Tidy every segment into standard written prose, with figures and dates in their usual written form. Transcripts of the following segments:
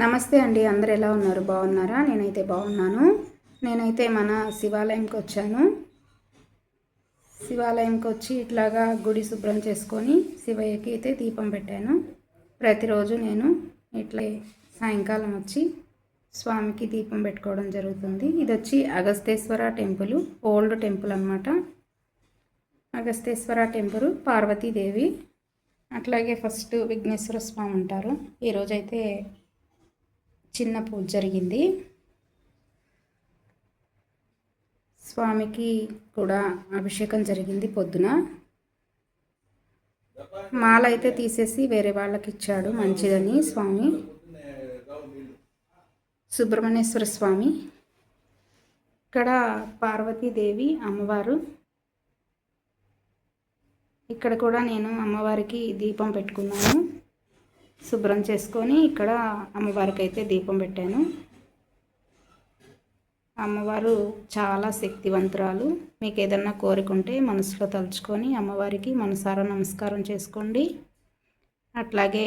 నమస్తే అండి. అందరూ ఎలా ఉన్నారు? బాగున్నారా? నేనైతే బాగున్నాను. నేనైతే మన శివాలయంకి వచ్చాను. శివాలయంకి వచ్చి ఇట్లాగా గుడి శుభ్రం చేసుకొని శివయ్యకి అయితే దీపం పెట్టాను. ప్రతిరోజు నేను ఇట్లా సాయంకాలం వచ్చి స్వామికి దీపం పెట్టుకోవడం జరుగుతుంది. ఇది వచ్చి అగస్తేశ్వర టెంపుల్, ఓల్డ్ టెంపుల్ అన్నమాట. అగస్తేశ్వర టెంపుల్, పార్వతీదేవి, అట్లాగే ఫస్ట్ విఘ్నేశ్వర స్వామి ఉంటారు. ఈరోజైతే చిన్న పూజ జరిగింది. స్వామికి కూడా అభిషేకం జరిగింది పొద్దున. మాల అయితే తీసేసి వేరే వాళ్ళకి ఇచ్చాడు, మంచిదని స్వామి. సుబ్రహ్మణ్యేశ్వర స్వామి, ఇక్కడ పార్వతీదేవి అమ్మవారు. ఇక్కడ కూడా నేను అమ్మవారికి దీపం పెట్టుకున్నాను. శుభ్రం చేసుకొని ఇక్కడ అమ్మవారికి అయితే దీపం పెట్టాను. అమ్మవారు చాలా శక్తివంతురాలు. మీకు ఏదన్నా కోరిక ఉంటే మనసులో తలుచుకొని అమ్మవారికి మనసారా నమస్కారం చేసుకోండి. అట్లాగే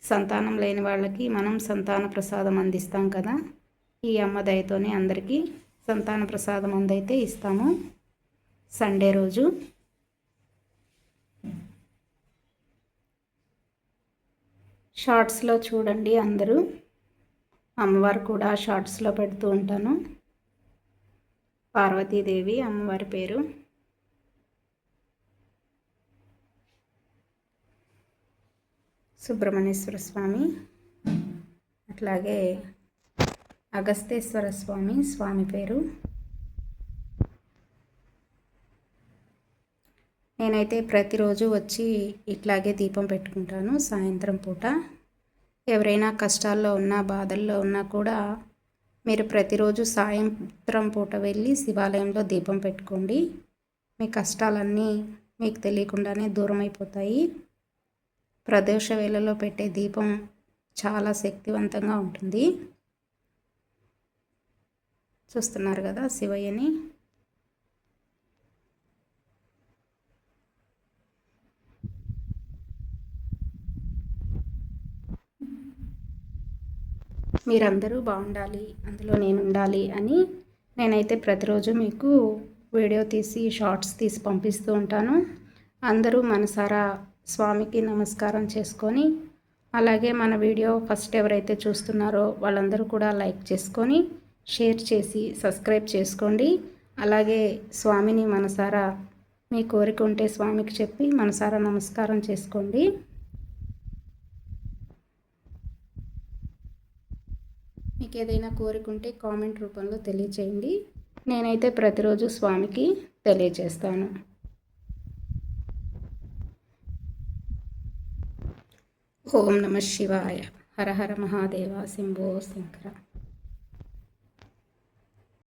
సంతానం లేని వాళ్ళకి మనం సంతాన ప్రసాదం అందిస్తాం కదా, ఈ అమ్మ దయతోనే అందరికీ సంతాన ప్రసాదం అందైతే ఇస్తాము. సండే రోజు షార్ట్స్లో చూడండి అందరూ. అమ్మవారు కూడా షార్ట్స్లో పెడుతూ ఉంటాను. పార్వతీదేవి అమ్మవారి పేరు. సుబ్రహ్మణ్యేశ్వర స్వామి, అట్లాగే అగస్తేశ్వర స్వామి స్వామి పేరు. నేనైతే ప్రతిరోజు వచ్చి ఇట్లాగే దీపం పెట్టుకుంటాను సాయంత్రం పూట. ఎవరైనా కష్టాల్లో ఉన్నా బాధల్లో ఉన్నా కూడా మీరు ప్రతిరోజు సాయంత్రం పూట వెళ్ళి శివాలయంలో దీపం పెట్టుకోండి. మీ కష్టాలన్నీ మీకు తెలియకుండానే దూరం అయిపోతాయి. ప్రదోష వేళలో పెట్టే దీపం చాలా శక్తివంతంగా ఉంటుంది. చూస్తున్నారు కదా శివయ్యని. మీరందరూ బాగుండాలి, అందులో నేను ఉండాలి అని నేనైతే ప్రతిరోజు మీకు వీడియో తీసి షార్ట్స్ తీసి పంపిస్తూ ఉంటాను. అందరూ మనసారా స్వామికి నమస్కారం చేసుకొని, అలాగే మన వీడియో ఫస్ట్ ఎవరైతే చూస్తున్నారో వాళ్ళందరూ కూడా లైక్ చేసుకొని షేర్ చేసి సబ్స్క్రైబ్ చేసుకోండి. అలాగే స్వామిని మనసారా మీ కోరిక ఉంటే స్వామికి చెప్పి మనసారా నమస్కారం చేసుకోండి. మీకు ఏదైనా కోరిక ఉంటే కామెంట్ రూపంలో తెలియచేయండి. నేనైతే ప్రతిరోజు స్వామికి తెలియజేస్తాను. ఓం నమః శివాయ. హర హర మహాదేవ. శంభో శంకర.